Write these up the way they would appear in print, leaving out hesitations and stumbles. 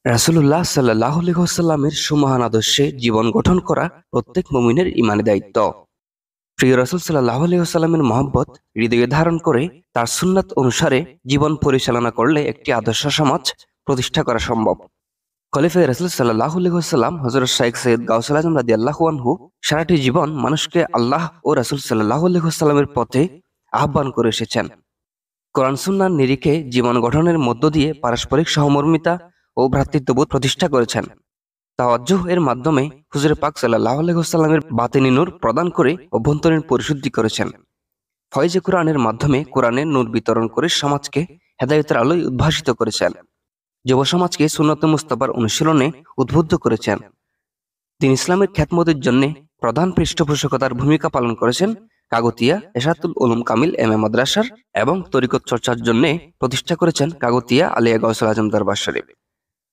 রাসূলুল্লাহ সাল্লাল্লাহু আলাইহি ওয়াসাল্লামের সুমহান আদর্শে জীবন গঠন করা প্রত্যেক মুমিনের ঈমানী দায়িত্ব। প্রিয় রাসূল সাল্লাল্লাহু আলাইহি ওয়াসাল্লামের মহব্বত হৃদয়ে ধারণ করে তার সুন্নাত অনুসারে জীবন পরিচালনা করলে একটি আদর্শ সমাজ প্রতিষ্ঠা করা সম্ভব। খলিফায়ে রাসূল সাল্লাল্লাহু আলাইহি ওয়াসাল্লাম হযরত শাইখ সৈয়দ গাউসুল আজম রাদিয়াল্লাহু আনহু সারাটি জীবন মানুষকে আল্লাহ ও রাসূল সাল্লাল্লাহু আলাইহি ওয়াসাল্লামের পথে আহ্বান করে এসেছেন। কোরআন সুন্নাহর নিরিখে জীবন গঠনের মধ্য দিয়ে পারস্পরিক সহমর্মিতা ও ভ্রাতৃত্ববোধ প্রতিষ্ঠা করেছেন। তাওয়াজ্জুহ এর মাধ্যমে হুজুর পাক সাল্লাল্লাহু আলাইহি ওয়াসাল্লামের বাতিনি নূর প্রদান করে অভ্যন্তরীণ পরিশুদ্ধি করেছেন। ফয়েজে কোরআনের মাধ্যমে কোরআনের নূর বিতরণ করে সমাজকে হেদায়েতের আলোয় উদ্ভাসিত করেছেন। যুব সমাজকে সুন্নতে মুস্তাফার অনুশীলনে উদ্বুদ্ধ করেছেন। তিনি ইসলামের খ্যাতমতের জন্য প্রধান পৃষ্ঠপোষকতার ভূমিকা পালন করেছেন। কাগতিয়া এশাতুল উলুম কামিল এম এ মাদ্রাসার এবং তরিকত চর্চার জন্য প্রতিষ্ঠা করেছেন কাগতিয়া আলিয়া গাউসুল আজম দরবার শরীফ।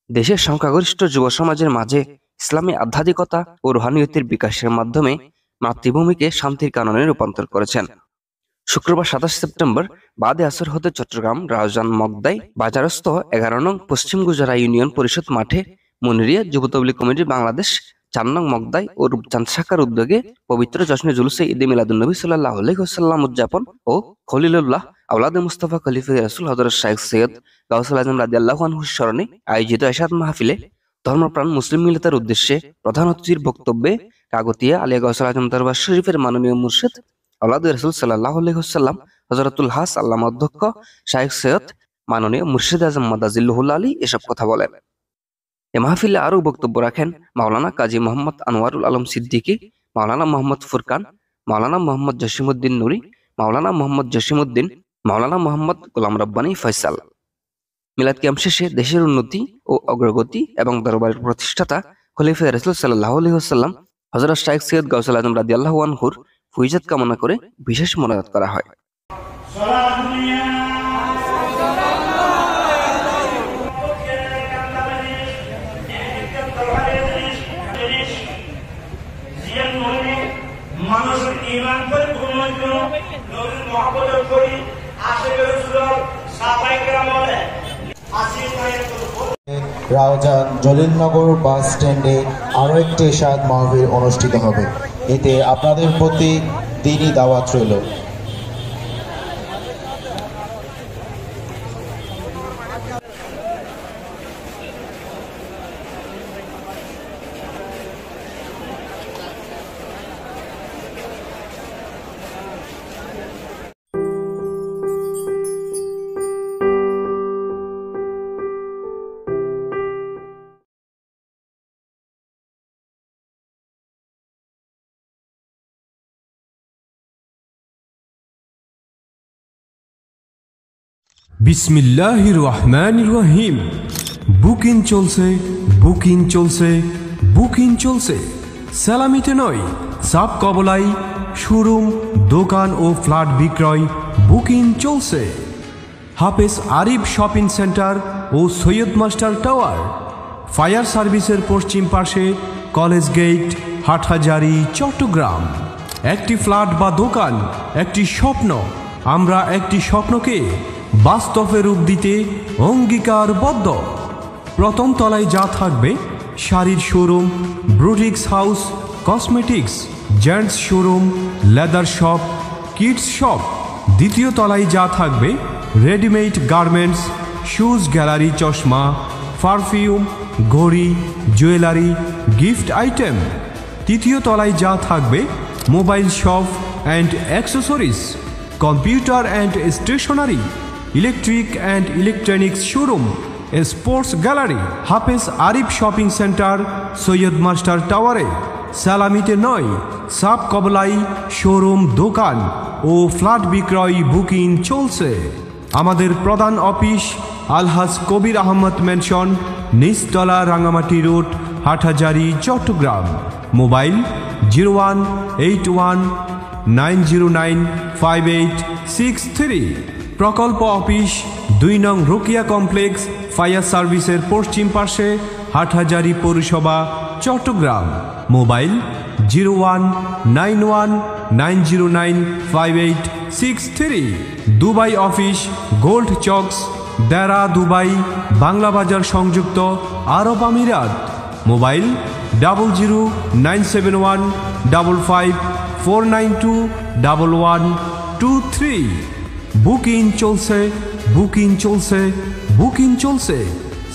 দেশের সংখ্যাগরিষ্ঠ যুব সমাজের মাঝে ইসলামী আধ্যাত্মিকতা ও রুহানিয়তের বিকাশের মাধ্যমে মাতৃভূমিকে শান্তির কাননে রূপান্তর করেছেন। শুক্রবার ২৭ সেপ্টেম্বর বাদে আসর হতে চট্টগ্রাম রাউজান মগদাই বাজারস্থ ১১ নং পশ্চিম গুজরা ইউনিয়ন পরিষদ মাঠে মুনিরিয়া যুব তবলিগ কমিটি বাংলাদেশ ৪ নং মগদাই ও রূপচাঁদ শাখার উদ্যোগে পবিত্র জশ্নে জুলুসে ঈদে মিলাদুন্নবী সাল্লাল্লাহু আলাইহি ওয়াসাল্লাম উদযাপন ও খলিলুল্লাহ আওলাদে মুস্তাফা খলিফায়ে রাসূল হযরত শাইখ সৈয়দ গাউসুল আজম রাদিয়াল্লাহু আনহুর স্মরণে আয়োজিত এরশাদ মাহফিলে ধর্মপ্রাণ মুসলিম মিল্লাতের উদ্দেশ্যে প্রধান অতিথির বক্তব্যে কাগতিয়া আলিয়া গাউসুল আজম দরবার শরীফের মাননীয় মুর্শিদ আওলাদে রাসূল সাল্লাল্লাহু আলাইহি ওয়াসাল্লাম হযরতুল হাস আল্লামা অধ্যক্ষ শাইখ সৈয়দ মাননীয় মুর্শিদ আজম মাদাজিল্লুহুল আলী এসব কথা বলেন। এ মাহফিলে আরও বক্তব্য রাখেন মাওলানা কাজী মোহাম্মদ আনোয়ারুল আলম সিদ্দিকী, মাওলানা মোহাম্মদ ফুরকান, মাওলানা মোহাম্মদ জসিমউদ্দিন নুরী, মাওলানা মোহাম্মদ জসিমউদ্দিন, মাওলানা মোহাম্মদ গোলাম রব্বানী ফয়সাল। মিলাদ ক্যাম্প শেষে দেশের উন্নতি ও অগ্রগতি এবং দরবারের প্রতিষ্ঠাতা খলিফায়ে রাসূল সাল্লাল্লাহু আলাইহি ওয়াসাল্লাম হযরত শাইখ সৈয়দ গাউসুল আজম রাদিয়াল্লাহু আনহুর ফয়জাত কামনা করে বিশেষ মোনাজাত করা হয়। মানুষের ঈমান পরিপূর্ণ জন্য নবীর মহব্বত করি আশিক রাসূল সাহাবায়ে কেরামের রাউজান জলিলনগর বাস স্ট্যান্ডে আরও একটি এরশাদ মাহফিল অনুষ্ঠিত হবে। এতে আপনাদের প্রতি দিনই দাওয়াত রইল। বিসমিল্লাহির রহমানির রহিম। বুকিং চলছে, বুকিং চলছে, বুকিং চলছে। সালামিতে নয়, সাব কবলাই শোরুম, দোকান ও ফ্ল্যাট বিক্রয় বুকিং চলছে। হাফেজ আরিফ শপিং সেন্টার ও সৈয়দ মাস্টার টাওয়ার, ফায়ার সার্ভিসের পশ্চিম পাশে, কলেজ গেট, হাটহাজারী, চট্টগ্রাম। একটি ফ্ল্যাট বা দোকান, একটি স্বপ্ন। আমরা একটি স্বপ্নকে বাস্তবে রূপ দিতে অঙ্গীকারবদ্ধ। প্রথম তলায় যা থাকবে শাড়ির showroom, boutiques house, cosmetics, gents showroom, leather shop, kids shop. দ্বিতীয় তলায় যা থাকবে রেডিমেড গার্মেন্টস, শুজ গ্যালারি, চশমা, পারফিউম, ঘড়ি, জুয়েলারি, গিফট আইটেম। তৃতীয় তলায় যা থাকবে mobile shop and accessories, computer and stationery, electric and electronics showroom, sports gallery. Hafez Arif shopping centre Syed master টাওয়ারে। সালামিতে নয়, সাব কবলাই শোরুম, দোকান ও ফ্ল্যাট বিক্রয় বুকিং চলছে। আমাদের প্রধান অফিস আলহাজ কবির আহমদ ম্যানশন, নিচতলা, রাঙামাটি রোড, হাটহাজারী, চট্টগ্রাম। মোবাইল 0181909586 প্রকল্প অফিস ২ নং রোকিয়া কমপ্লেক্স, ফায়ার সার্ভিসের পশ্চিম পাশে, হাটহাজারী পৌরসভা, Chittagong. Mobile 0191909586 Dubai office gold চকস, দেরা, দুবাই, বাংলা বাজার, সংযুক্ত আরব আমিরাত। মোবাইল 009554921123। বুকিং চলছে, বুকিং চলছে, বুকিং চলছে।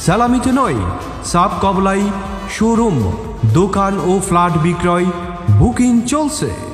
সালামিতে নয়, সাব কবলাই, শোরুম, দোকান ও ফ্ল্যাট বিক্রয় বুকিং চলছে।